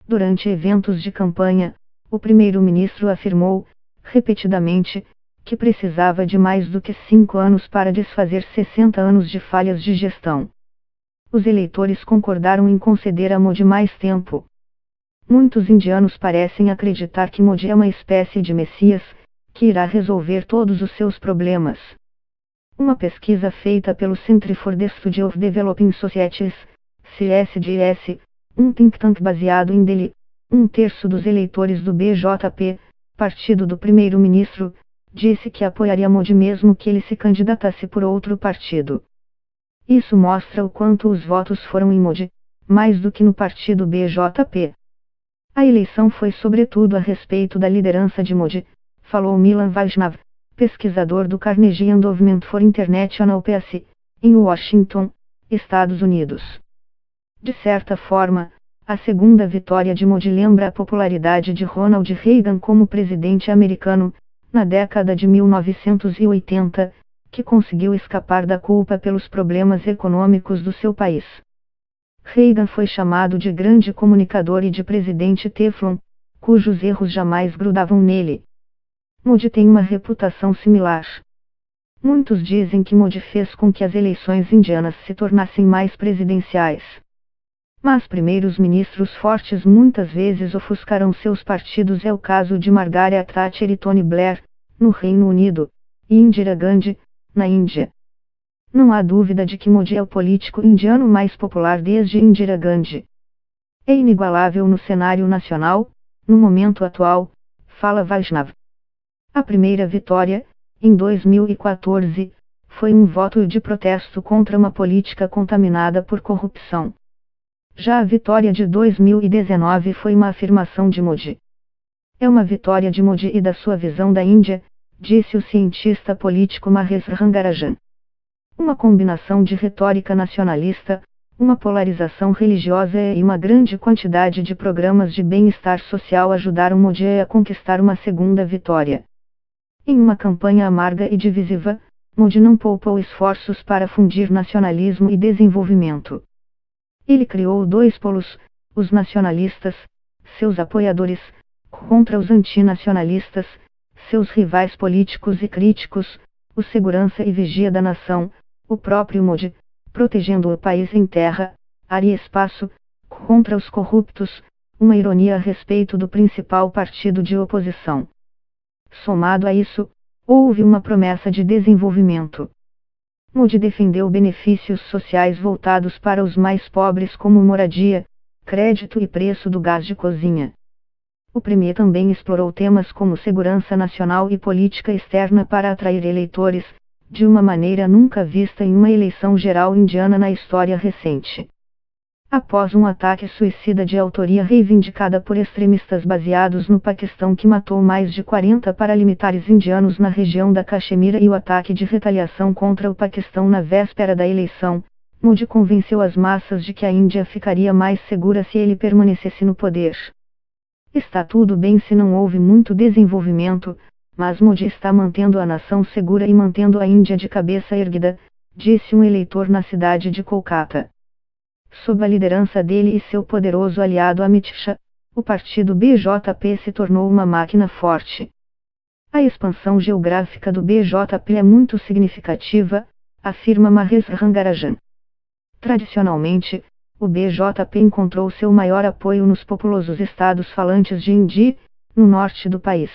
Durante eventos de campanha, o primeiro-ministro afirmou, repetidamente, que precisava de mais do que 5 anos para desfazer 60 anos de falhas de gestão. Os eleitores concordaram em conceder a Modi mais tempo. Muitos indianos parecem acreditar que Modi é uma espécie de messias, que irá resolver todos os seus problemas. Uma pesquisa feita pelo Centre for the Study of Developing Societies, CSDS, um think tank baseado em Delhi, 1/3 dos eleitores do BJP, partido do primeiro-ministro, disse que apoiaria Modi mesmo que ele se candidatasse por outro partido. Isso mostra o quanto os votos foram em Modi, mais do que no partido BJP. A eleição foi sobretudo a respeito da liderança de Modi, falou Milan Vaishnav, pesquisador do Carnegie Endowment for International Peace, em Washington, Estados Unidos. De certa forma, a segunda vitória de Modi lembra a popularidade de Ronald Reagan como presidente americano, na década de 1980, que conseguiu escapar da culpa pelos problemas econômicos do seu país. Reagan foi chamado de grande comunicador e de presidente Teflon, cujos erros jamais grudavam nele. Modi tem uma reputação similar. Muitos dizem que Modi fez com que as eleições indianas se tornassem mais presidenciais. Mas primeiros ministros fortes muitas vezes ofuscaram seus partidos. É o caso de Margaret Thatcher e Tony Blair, no Reino Unido, e Indira Gandhi, na Índia. Não há dúvida de que Modi é o político indiano mais popular desde Indira Gandhi. É inigualável no cenário nacional, no momento atual, fala Vaishnav. A primeira vitória, em 2014, foi um voto de protesto contra uma política contaminada por corrupção. Já a vitória de 2019 foi uma afirmação de Modi. É uma vitória de Modi e da sua visão da Índia, disse o cientista político Mahesh Rangarajan. Uma combinação de retórica nacionalista, uma polarização religiosa e uma grande quantidade de programas de bem-estar social ajudaram Modi a conquistar uma segunda vitória. Em uma campanha amarga e divisiva, Modi não poupou esforços para fundir nacionalismo e desenvolvimento. Ele criou dois polos, os nacionalistas, seus apoiadores, contra os antinacionalistas, seus rivais políticos e críticos, o segurança e vigia da nação, o próprio Modi, protegendo o país em terra, ar e espaço, contra os corruptos, uma ironia a respeito do principal partido de oposição. Somado a isso, houve uma promessa de desenvolvimento. Modi defendeu benefícios sociais voltados para os mais pobres como moradia, crédito e preço do gás de cozinha. O premier também explorou temas como segurança nacional e política externa para atrair eleitores, de uma maneira nunca vista em uma eleição geral indiana na história recente. Após um ataque suicida de autoria reivindicada por extremistas baseados no Paquistão que matou mais de 40 paramilitares indianos na região da Caxemira e o ataque de retaliação contra o Paquistão na véspera da eleição, Modi convenceu as massas de que a Índia ficaria mais segura se ele permanecesse no poder. Está tudo bem se não houve muito desenvolvimento, mas Modi está mantendo a nação segura e mantendo a Índia de cabeça erguida, disse um eleitor na cidade de Kolkata. Sob a liderança dele e seu poderoso aliado Amit Shah, o partido BJP se tornou uma máquina forte. A expansão geográfica do BJP é muito significativa, afirma Mahesh Rangarajan. Tradicionalmente, o BJP encontrou seu maior apoio nos populosos estados falantes de Hindi, no norte do país.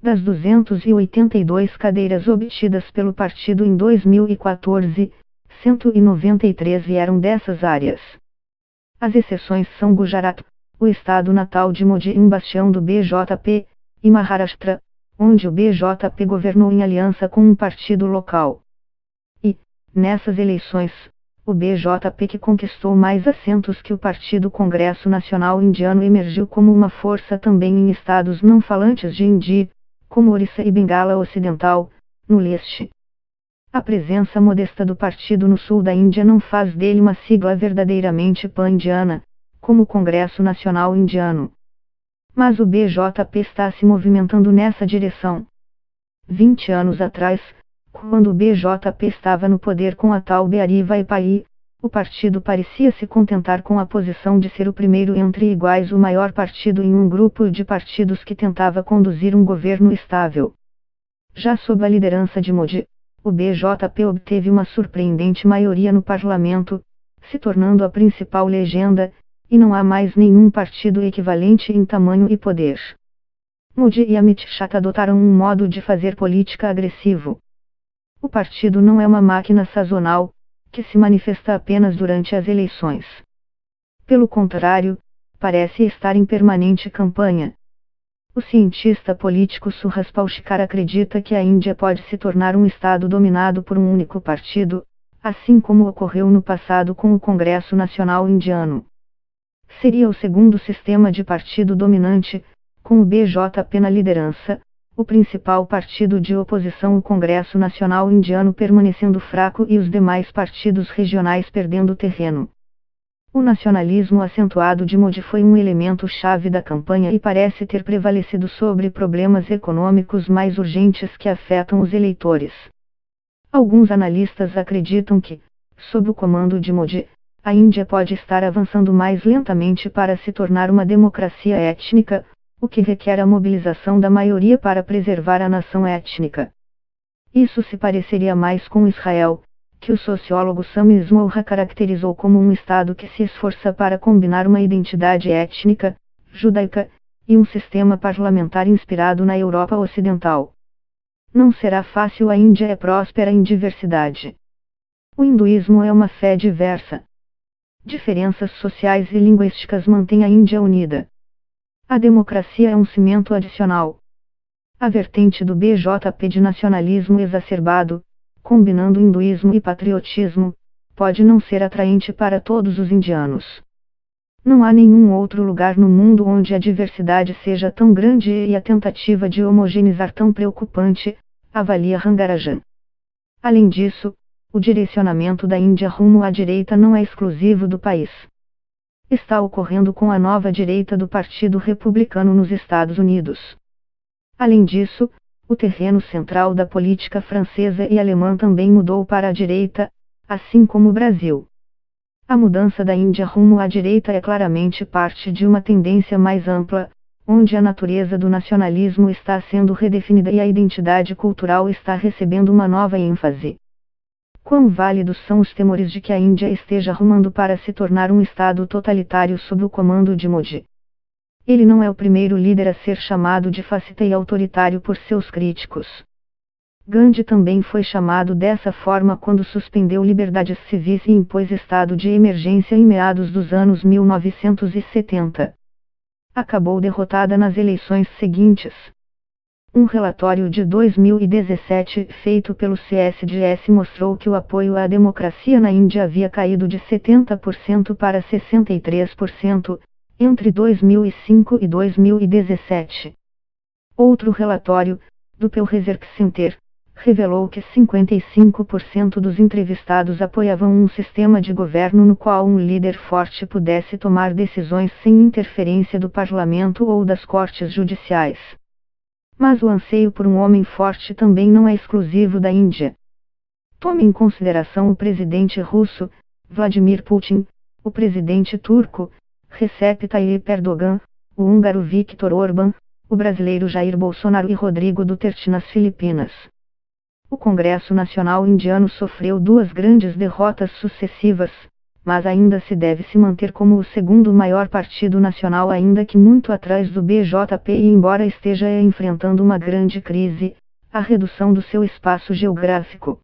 Das 282 cadeiras obtidas pelo partido em 2014, 193 vieram dessas áreas. As exceções são Gujarat, o estado natal de Modi e um bastião do BJP, e Maharashtra, onde o BJP governou em aliança com um partido local. E, nessas eleições, o BJP que conquistou mais assentos que o Partido Congresso Nacional Indiano emergiu como uma força também em estados não falantes de Hindi, como Orissa e Bengala Ocidental, no leste. A presença modesta do partido no sul da Índia não faz dele uma sigla verdadeiramente pan-indiana, como o Congresso Nacional Indiano. Mas o BJP está se movimentando nessa direção. 20 anos atrás, quando o BJP estava no poder com a tal Bihari Vajpayee, O partido parecia se contentar com a posição de ser o primeiro entre iguais, o maior partido em um grupo de partidos que tentava conduzir um governo estável. Já sob a liderança de Modi, o BJP obteve uma surpreendente maioria no parlamento, se tornando a principal legenda, e não há mais nenhum partido equivalente em tamanho e poder. Modi e Amit Shah adotaram um modo de fazer política agressivo. O partido não é uma máquina sazonal, que se manifesta apenas durante as eleições. Pelo contrário, parece estar em permanente campanha. O cientista político Suhas Paushikar acredita que a Índia pode se tornar um estado dominado por um único partido, assim como ocorreu no passado com o Congresso Nacional Indiano. Seria o segundo sistema de partido dominante, com o BJP na liderança, o principal partido de oposição, o Congresso Nacional Indiano, permanecendo fraco e os demais partidos regionais perdendo terreno. O nacionalismo acentuado de Modi foi um elemento-chave da campanha e parece ter prevalecido sobre problemas econômicos mais urgentes que afetam os eleitores. Alguns analistas acreditam que, sob o comando de Modi, a Índia pode estar avançando mais lentamente para se tornar uma democracia étnica, o que requer a mobilização da maioria para preservar a nação étnica. Isso se pareceria mais com Israel, que o sociólogo Sami Smoura caracterizou como um Estado que se esforça para combinar uma identidade étnica, judaica, e um sistema parlamentar inspirado na Europa Ocidental. Não será fácil, a Índia é próspera em diversidade. O hinduísmo é uma fé diversa. Diferenças sociais e linguísticas mantêm a Índia unida. A democracia é um cimento adicional. A vertente do BJP de nacionalismo exacerbado, combinando hinduísmo e patriotismo, pode não ser atraente para todos os indianos. Não há nenhum outro lugar no mundo onde a diversidade seja tão grande e a tentativa de homogeneizar tão preocupante, avalia Rangarajan. Além disso, o direcionamento da Índia rumo à direita não é exclusivo do país. Está ocorrendo com a nova direita do Partido Republicano nos Estados Unidos. Além disso, o terreno central da política francesa e alemã também mudou para a direita, assim como o Brasil. A mudança da Índia rumo à direita é claramente parte de uma tendência mais ampla, onde a natureza do nacionalismo está sendo redefinida e a identidade cultural está recebendo uma nova ênfase. Quão válidos são os temores de que a Índia esteja rumando para se tornar um estado totalitário sob o comando de Modi? Ele não é o primeiro líder a ser chamado de fascista e autoritário por seus críticos. Gandhi também foi chamado dessa forma quando suspendeu liberdades civis e impôs estado de emergência em meados dos anos 1970. Acabou derrotada nas eleições seguintes. Um relatório de 2017 feito pelo CSDS mostrou que o apoio à democracia na Índia havia caído de 70% para 63%, entre 2005 e 2017. Outro relatório, do Pew Research Center, revelou que 55% dos entrevistados apoiavam um sistema de governo no qual um líder forte pudesse tomar decisões sem interferência do parlamento ou das cortes judiciais. Mas o anseio por um homem forte também não é exclusivo da Índia. Tome em consideração o presidente russo, Vladimir Putin, o presidente turco, Recep Tayyip Erdogan, o húngaro Viktor Orbán, o brasileiro Jair Bolsonaro e Rodrigo Duterte nas Filipinas. O Congresso Nacional Indiano sofreu duas grandes derrotas sucessivas, mas ainda se deve se manter como o segundo maior partido nacional, ainda que muito atrás do BJP, e embora esteja enfrentando uma grande crise, a redução do seu espaço geográfico.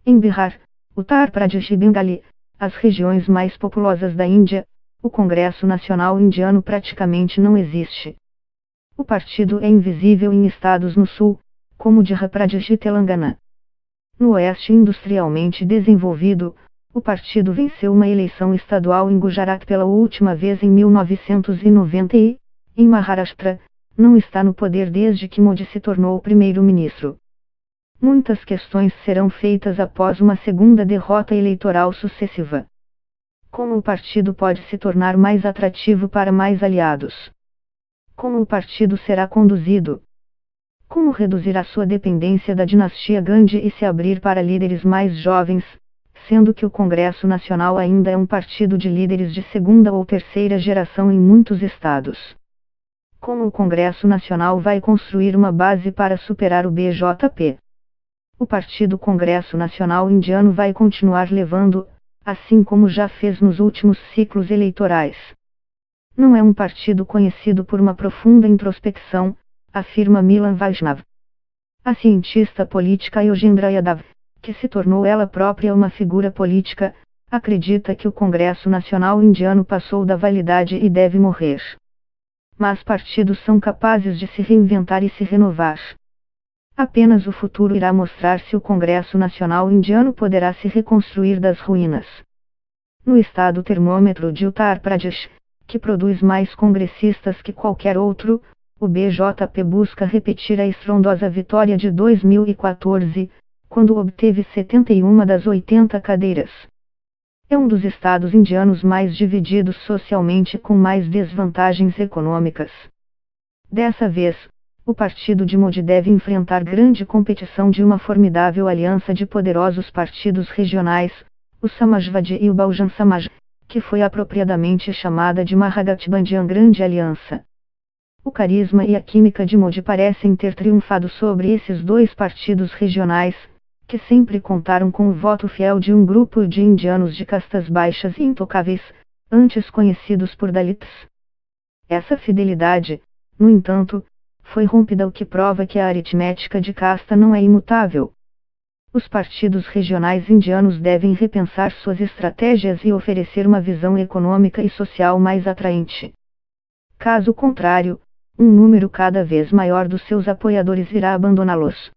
Em Bihar, Uttar Pradesh e Bengali, as regiões mais populosas da Índia, o Congresso Nacional Indiano praticamente não existe. O partido é invisível em estados no sul, como Madhya Pradesh e Telangana. No oeste industrialmente desenvolvido, o partido venceu uma eleição estadual em Gujarat pela última vez em 1990 e, em Maharashtra, não está no poder desde que Modi se tornou primeiro-ministro. Muitas questões serão feitas após uma segunda derrota eleitoral sucessiva. Como o partido pode se tornar mais atrativo para mais aliados? Como o partido será conduzido? Como reduzir a sua dependência da dinastia Gandhi e se abrir para líderes mais jovens, sendo que o Congresso Nacional ainda é um partido de líderes de segunda ou terceira geração em muitos estados. Como o Congresso Nacional vai construir uma base para superar o BJP? O Partido Congresso Nacional Indiano vai continuar levando, assim como já fez nos últimos ciclos eleitorais. Não é um partido conhecido por uma profunda introspecção, afirma Milan Vaishnav. A cientista política Yogendra Yadav, que se tornou ela própria uma figura política, acredita que o Congresso Nacional Indiano passou da validade e deve morrer. Mas partidos são capazes de se reinventar e se renovar. Apenas o futuro irá mostrar se o Congresso Nacional Indiano poderá se reconstruir das ruínas. No estado termômetro de Uttar Pradesh, que produz mais congressistas que qualquer outro, o BJP busca repetir a estrondosa vitória de 2014, quando obteve 71 das 80 cadeiras. É um dos estados indianos mais divididos socialmente com mais desvantagens econômicas. Dessa vez, o partido de Modi deve enfrentar grande competição de uma formidável aliança de poderosos partidos regionais, o Samajwadi e o Bahujan Samaj, que foi apropriadamente chamada de Mahagatbandhan Grande Aliança. O carisma e a química de Modi parecem ter triunfado sobre esses dois partidos regionais, que sempre contaram com o voto fiel de um grupo de indianos de castas baixas e intocáveis, antes conhecidos por Dalits. Essa fidelidade, no entanto, foi rompida, o que prova que a aritmética de casta não é imutável. Os partidos regionais indianos devem repensar suas estratégias e oferecer uma visão econômica e social mais atraente. Caso contrário, um número cada vez maior dos seus apoiadores irá abandoná-los.